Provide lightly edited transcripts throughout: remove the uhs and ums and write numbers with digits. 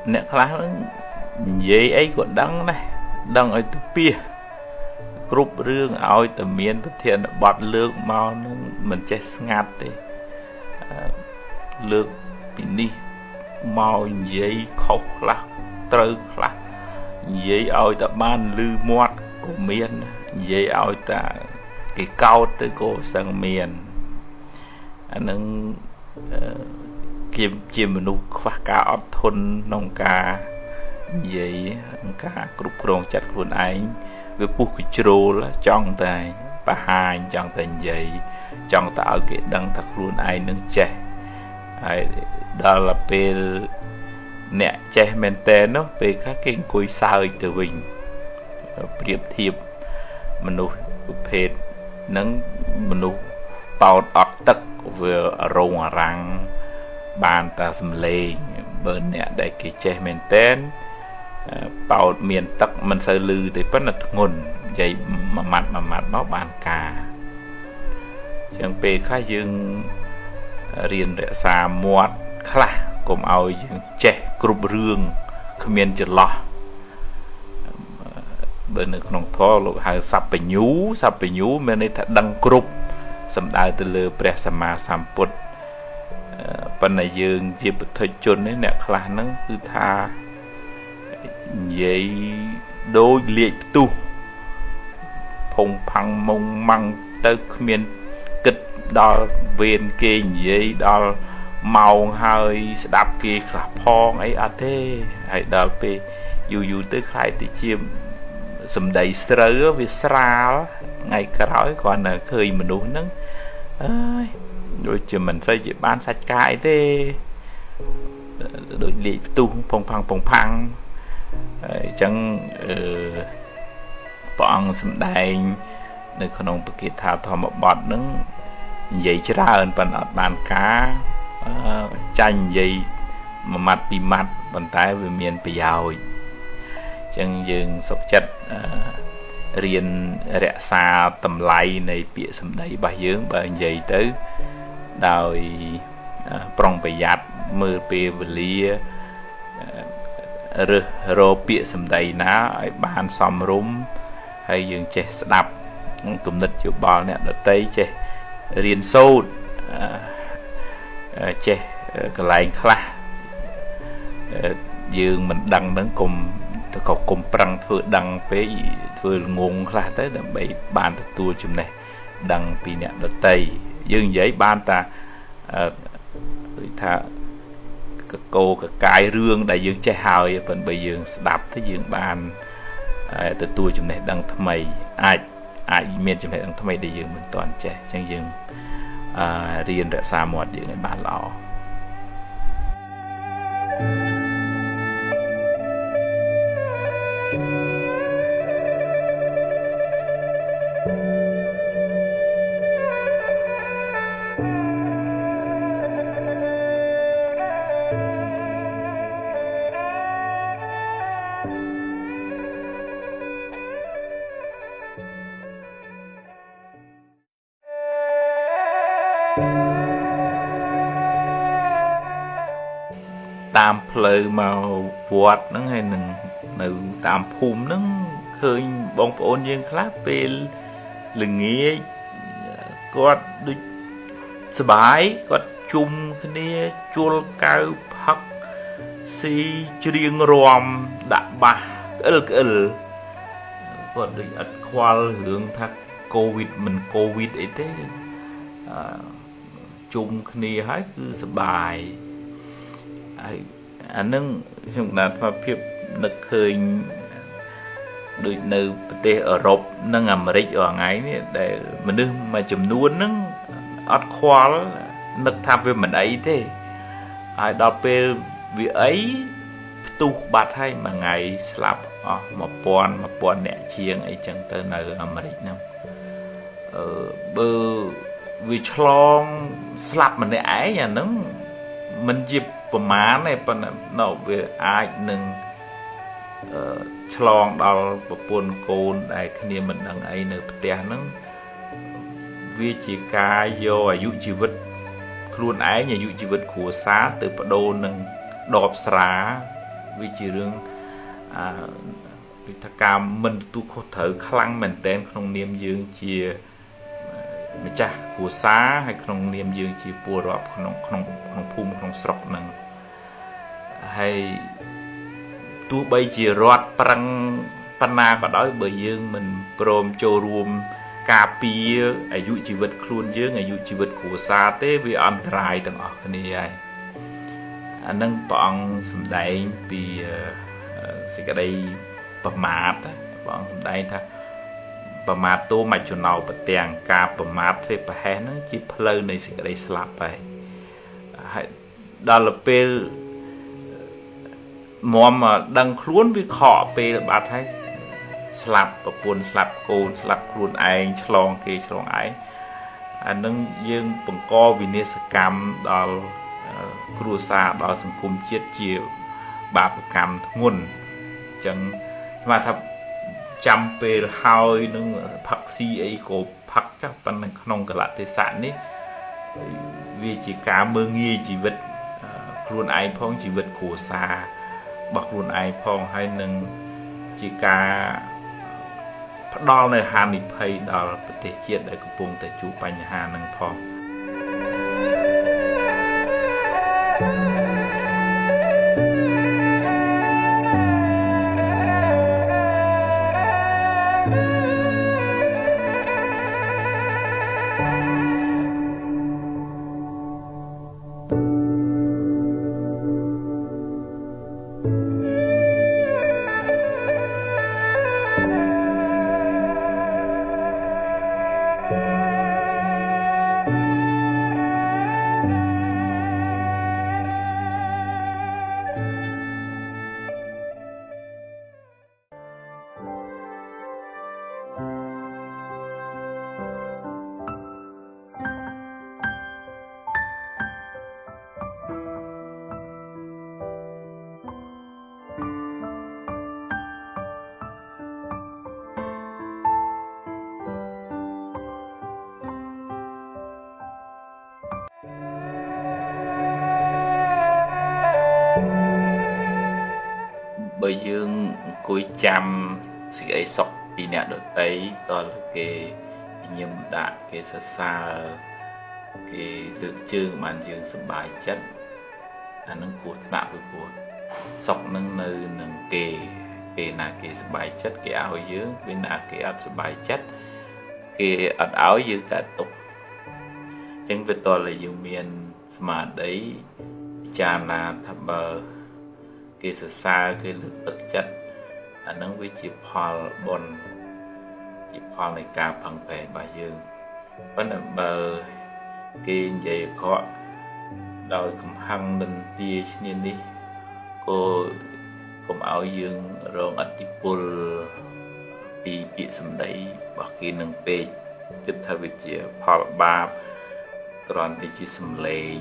nè khá vậy ấy còn đăng ở tập bia group rương ao từ miền Bắc Thiên bọt lược màu mình chơi ngạt thì lược bị đi màu giấy khóc là trơ là giấy ao ta ban lư mót của miền giấy ao ta cái cao tới cô sang miền anh nâng kiếm chim mình khoa cá ấp thôn nông cá vậy cá group rong chặt luôn anh với buộc cái trâu là trong tay bà hai trong tay vậy trong tạo cái đăng thật luôn ai nâng trẻ đó là về nè trẻ men tên nó về các cái cối sao từ mình điệp thiệp mình nuôi phết nâng mình nuôi bao đọt tật vừa rồng răng bàn ta xâm lê bên nè đây cái trẻ men tên bảo miền tắc mình sẽ lư thì rất là ngôn vậy mà mặt nó bàn cả chẳng bề khá dương riêng để xa muộn khá cùng ao dương trẻ group rương không miền chật lọ bên này còn thô lúc hai sắp phải nhú bên này thật đăng group xâm đai từ lơ bè xa ma xăm bột bên này dương dịp thời chôn ấy nè khá nâng cứ tha vậy đôi liệt tu phong phăng mông măng tới miền kịch đo viên kia vậy đo màu hơi đạp kia là phong ấy à thế hãy đo về dù tới khai thì chim sầm đầy sờ vì sao ngày cả nói còn là khơi mình uống nắng rồi chứ mình xây chỉ bán sạch cái thế đôi liệt tu phong phăng chẳng bọn xâm đài nơi con ông bực kiệt thảo thọ một bọt nâng dây chứ ra ơn bằng ọt bàn cá chanh dây mà mặt bị mặt bằng tay về miền bị giàu chẳng dừng sọc chất riêng rẽ xa tầm lay này bịa xâm đáy bà dưỡng bà dây tới đòi prong bà giặt mơ bê và lia rồi bịa xâm đầy ná bàn xóm rúm hay dừng chế đạp cùng nịch chụp bò nè đợt tây chế riêng sâu chế cái lạnh khá dừng mình đăng đến cùng cùng prăng thưa đăng với thưa ngôn khá tới để bị bàn được tua chùm này đăng vì nè đợt tây dừng giấy ban ta thà cô cái rương đại dương trái hào phần bây giờ đạp tới dương bàn từ tuổi chúng này đang tham mày ai miền chúng này đang tham mày đại dương mình toàn trẻ chẳng dương riêng đã xa một những cái bàn lọ tam phơi màu vọt nó hay nừng tam phùm nó hơi bông ôn dương khác về lưng nghe có được sải có chung cái này chua cao phật si riêng ròm đã ba còn được ắt khoa hướng thắc covid ấy thế chung cái này hết cứ sải anh nâng chúng ta phải phép nực hơi đôi nơi tây ở Âu nâng America ở ngay để mình đưa mà chấm nuôn nâng ắt khoa nực tham về mình ấy thế ai đọc về việc ấy tu bát hay mà ngày slap một pon nè chiêng ấy chẳng tới nơi America nào bơ vì chlong slap mình ấy nhà nâng mình dịp má này phần nó về ai nâng chlong đào buồn cồn đại khi mình đang ấy nửa tè nó វាជាការយកអាយុជីវិតខ្លួនឯងអាយុជីវិតគ្រួសារទៅបដូរនឹងដបស្រាវាជារឿងវិធាការមិនទទួលខុសត្រូវខ្លាំងមែនទែនក្នុងនាមយើងជាម្ចាស់គ្រួសារហើយក្នុងនាមយើងជាពលរដ្ឋក្នុងភូមិក្នុងស្រុកហ្នឹងហើយទោះបីជារដ្ឋប្រឹងប៉ុណ្ណាក៏ដោយបើយើងមិនព្រមចូលរួមការពារអាយុជីវិតខ្លួនយើងអាយុជីវិតគ្រួសារទេវាអន្តរាយទាំងអស់គ្នាហើយអានឹងព្រះអង្គសម្ដែងពីសេចក្តីប្រមាទព្រះអង្គសម្ដែងថាប្រមាទតួមច្ចុណោប្រទាំងការប្រមាទធ្វើប្រហែសហ្នឹងជាផ្លូវនៃសេចក្តីស្លាប់ហើយដល់ពេលមុំដឹងខ្លួនវាខកពេលបាត់ហើយស្លាប់ប្រពន្ធស្លាប់កូនស្លាប់ខ្លួនឯងឆ្លងគេឆ្លងឯងអានឹងយើងបង្កវិនាសកម្មដល់គ្រួសារដល់សង្គមជាតិជាបាបកម្មធ្ងន់អញ្ចឹងស្មានថាចាំពេលហើយនឹងផឹកស៊ីអីក៏ផឹកចាស់ប៉ុន្តែក្នុងកលៈទេសៈនេះវាជាការមើងងាយជីវិតខ្លួនឯងផងជីវិតគ្រួសាររបស់ខ្លួនឯងផងហើយនឹងជាការផ្ដល់នៅហានិភ័យដល់ប្រទេសជាតិដែលកំពុងតែជួបបញ្ហានឹងផងបើយើងអង្គុយចាំសេចក្តីសុខពីអ្នកដទៃតើគេញញឹមដាក់គេសរសើរគេលើកជើងបានយើងសប្បាយចិត្តអានឹងគួរថ្នាក់ពីព្រោះសុខនឹងនៅនឹងគេពេលណាគេសប្បាយចិត្តគេឲ្យយើងពេលណាគេអត់សប្បាយចិត្តគេអត់ឲ្យយើងកើតទុក្ខអញ្ចឹងវាតើយើងមានស្មារតីពិចារណាថាបើគេសរសើរគេលើកទឹកចិត្តអានឹងវាជាផលបុណ្យជាផលនៃការផឹងប្រែងរបស់យើងប៉ុន្តែបើគេនិយាយអាក្រក់ដោយកំហឹងនិន្ទាឈ្នានេះក៏កុំឲ្យយើងរងឥទ្ធិពលពីពាក្យសម្ដីរបស់គេនឹងពេកគិតថាវាជាផលបាបគ្រាន់តែជាសម្លេង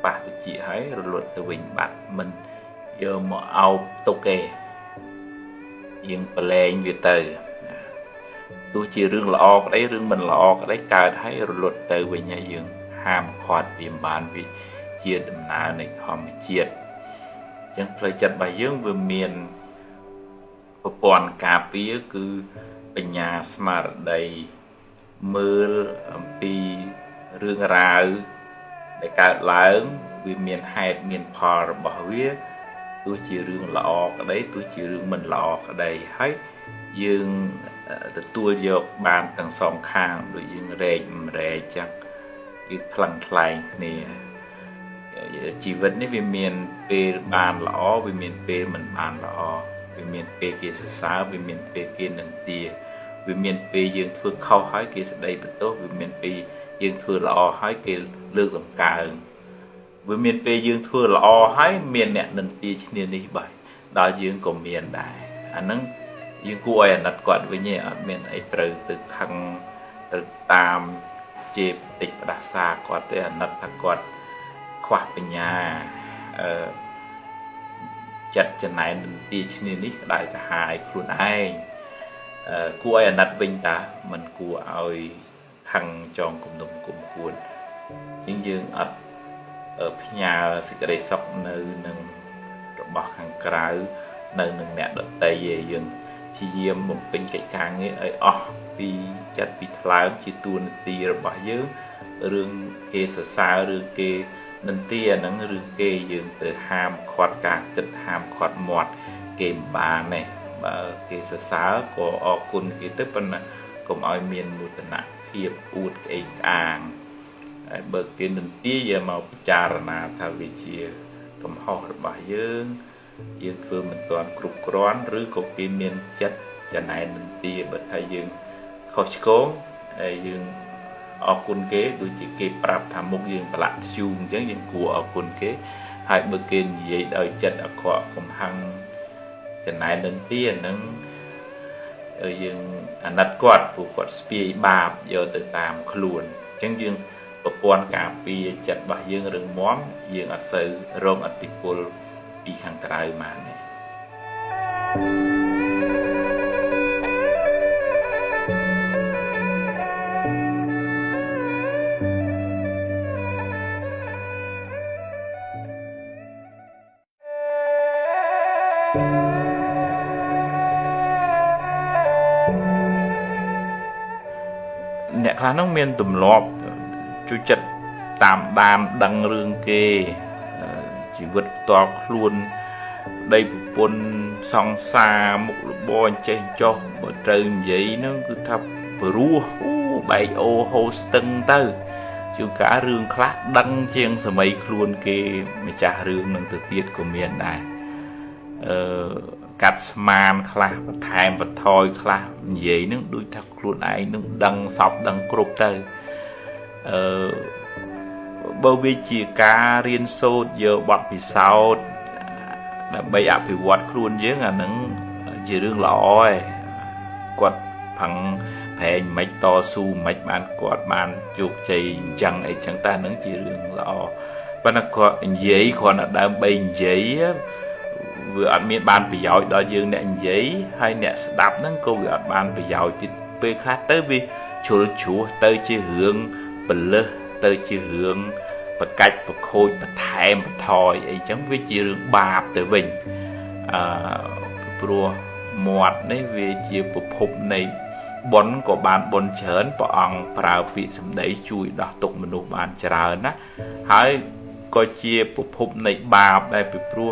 ប៉ះតិចហើយរលត់ទៅវិញបាត់មិនយកមកអោបទុកគេយើងប្រឡែងវាទៅទោះជារឿងល្អក្តីរឿងមិនល្អក្តីកើតហើយរលត់ទៅវិញហើយយើងហាមឃាត់វាមិនបានវាជាដំណើរនៃធម្មជាតិអញ្ចឹងផ្លូវចិត្តរបស់យើងវាមានប្រព័ន្ធការពារគឺបញ្ញាស្មារតីមើលអំពីរឿងរ៉ាវដែលកើតឡើងវាមានហេតុមានផលរបស់វាទោះជារឿងល្អក្តីទោះជារឿងមិនល្អក្តីហើយយើងទទួលយកបានទាំងសងខាងដូចយើងរែកម្រែកចឹងគឺថ្លឹងថ្លែងគ្នាជីវិតនេះវាមានពេលបានល្អវាមានពេលមិនបានល្អវាមានពេលគេសរសើរវាមានពេលគេនិន្ទាវាមានពេលយើងធ្វើខុសហើយគេស្ដីបន្ទោសវាមានពេលយើងធ្វើល្អហើយគេលើកតម្កើងវាមានពេលយើងធ្វើល្អហើយមានអ្នកនិន្ទាឈ្នានេះបាយដល់យើងក៏មានដែរអាហ្នឹងយើងគួរឲ្យអាណិតគាត់វិញឯងអត់មានអីត្រូវទៅខឹងទៅតាមជេរបន្តិចផ្ដាសាគាត់ទេអាណិតថាគាត់ខ្វះបញ្ញាចិត្តចំណែននិន្ទាឈ្នានេះក្តៅក្រហាយខ្លួនឯងគួរឲ្យអាណិតវិញតាមិនគួរឲ្យ ខឹងចងគំនុំគុំគួនជាងយើងអត់ផ្ញើសេចក្តីសុខនៅនឹងរបស់ខាងក្រៅនៅនឹងអ្នកដទៃឯងយើងព្យាយាមបំពេញកិច្ចការងារឲ្យអស់ពីចិត្តពីថ្លើមជាតួនាទីរបស់យើងរឿងគេសរសើរឬគេនិន្ទាហ្នឹងឬគេយើងទៅហាមឃាត់ការគិតហាមឃាត់មាត់គេមិនបានទេបើគេសរសើរក៏អរគុណគេទៅប៉ុន្តែកុំឲ្យមានមោទនភាពអួតក្អេងក្អាងហើយបើគេនិន្ទាយកមកពិចារណាថាវាជាកំហុសរបស់យើងធ្វើមិនទាន់គ្រប់គ្រាន់ឬក៏គេមានចិត្តចំណែននិន្ទាបើថាយើងខុសឆ្គងហើយយើងអរគុណគេដូចជាគេប្រាប់ថាមុខយើងប្រឡាក់ធ្យូងអញ្ចឹងយើងគួរអរគុណគេហើយបើគេនិយាយដោយចិត្តអាក្រក់កំហឹងចំណែននិន្ទាហ្នឹងយើងអាណិតគាត់ព្រោះគាត់ស្ពាយបាបយកទៅតាមខ្លួនអញ្ចឹងយើងប្រព័ន្ធការពារចិត្តរបស់យើងរឹងមាំយើងអត់សូវរងឥទ្ធិពលពីខាងក្រៅមកទេអ្នកខ្លះនោះមានទម្លាប់ជួយចិត្តតាមដានដឹងរឿងគេជីវិតផ្ទាល់ខ្លួនដីប្រពន្ធសង្សារមុខរបរចេះចោះបើត្រូវនិយាយហ្នឹងគឺថាព្រោះបែកអូហូស្ទឹងទៅជួនកាលរឿងខ្លះដឹងជាងសម័យខ្លួនគេម្ចាស់រឿងនឹងទៅទៀតក៏មានដែរកាត់ស្មានខ្លះបន្ថែមបន្ថយខ្លះនិយាយនឹងដូចថាខ្លួនឯងនឹងដឹងសពដឹងគ្រប់ទៅបើវាជាការរៀនសូត្រយកបទពិសោធន៍ដើម្បីអភិវឌ្ឍខ្លួនយើងអានឹងជារឿងល្អឯងគាត់ផឹងប្រែងមិនតស៊ូមិនបានគាត់បានជោគជ័យអញ្ចឹងអីចឹងតែនឹងជារឿងល្អប៉ុន្តែគាត់និយាយគ្រាន់តែដើម្បីនិយាយវាអត់មានបានប្រយោជន៍ដល់យើងអ្នកនិយាយហើយអ្នកស្ដាប់ហ្នឹងក៏វាអត់បានប្រយោជន៍ទៀតពេលខ្លះទៅវាជ្រុលជ្រោះទៅជារឿងពលឹះទៅជារឿងបកាច់បខូចបន្ថែមបន្ថយអីចឹងវាជារឿងបាបទៅវិញព្រោះមាត់នេះវាជាប្រភពនៃបុណ្យក៏បានបុណ្យច្រើនព្រះអង្គប្រើពាក្យសម្ដីជួយដោះទុក្ខមនុស្សបានច្រើនណាហើយក៏ជាប្រភពនៃបាបដែរពីព្រោះ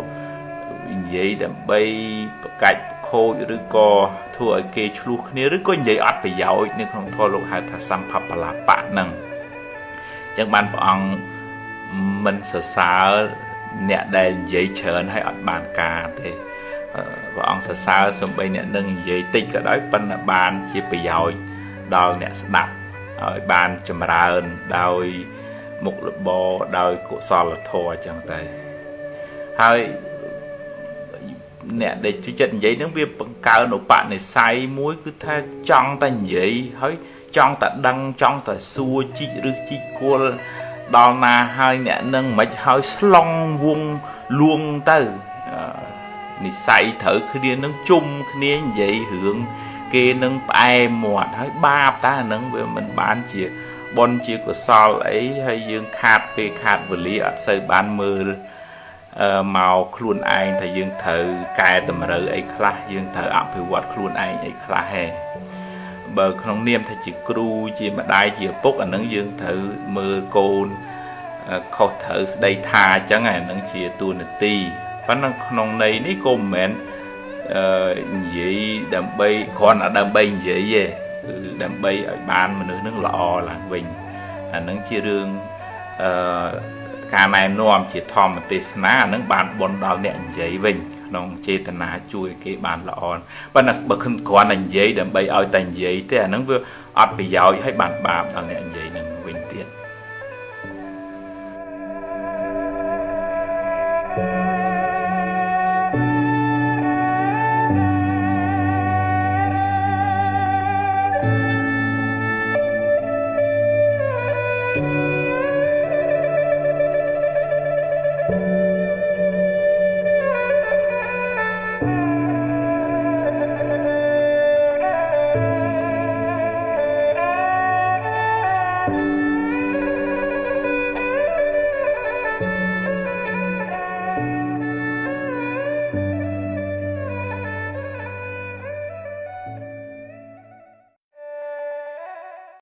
និយាយដើម្បីបកាច់ខូចឬក៏ធ្វើឲ្យគេឆ្លោះគ្នាឬក៏និយាយអត់ប្រយោជន៍នៅក្នុងធម៌លោកហៅថាសម្ភបលាបៈហ្នឹងអញ្ចឹងបានព្រះអង្គមិនសរសើរអ្នកដែលនិយាយច្រើនហើយអត់បានការទេព្រះអង្គសរសើរសំបីអ្នកនឹងនិយាយតិចក៏ដោយប៉ុន្តែបានជាប្រយោជន៍ដល់អ្នកស្ដាប់ឲ្យបានចម្រើនដោយមុខរបរដោយកុសលធម៌អញ្ចឹងទៅហើយអ្នកដែលជួយចិត្តនិយាយហ្នឹងវាបង្កើនឧបនិស្ស័យមួយគឺថាចង់តែនិយាយហើយចង់តែដឹងចង់តែសួរជីកឬជីកគល់ដល់ណាហើយអ្នកនឹងមិនហើយស្លងវងលួងទៅនិស្ស័យត្រូវគ្នានឹងជុំគ្នានិយាយរឿងគេនឹងផ្អែមាត់ហើយបាបតែអានឹងវាមិនបានជាបុណ្យជាកុសលអីហើយយើងខាតពេលខាតវេលាអត់សូវបានមើលមកខ្លួនឯងថាយើងត្រូវកែតម្រូវអីខ្លះយើងត្រូវអភិវឌ្ឍខ្លួនឯងអីខ្លះហេបើក្នុងនាមថាជាគ្រូជាម្ដាយជាឪពុកអានឹងយើងត្រូវមើលកូនខុសត្រូវស្ដីថាអញ្ចឹងអានឹងជាតួនាទីប៉ុន្តែក្នុងន័យនេះក៏មិនមែននិយាយដើម្បីគ្រាន់តែដើម្បីនិយាយទេគឺដើម្បីឲ្យបានមនុស្សនឹងល្អឡើងវិញអានឹងជារឿងការណែនាំជាធម្មទេសនាអានឹងបានបន់ដល់អ្នកនិយាយវិញក្នុងចេតនាជួយគេបានល្អប៉ុន្តែបើគ្រាន់តែនិយាយដើម្បីឲ្យតែនិយាយទេអានឹងវាអត់ប្រយោជន៍ឲ្យបានបាបដល់អ្នកនិយាយ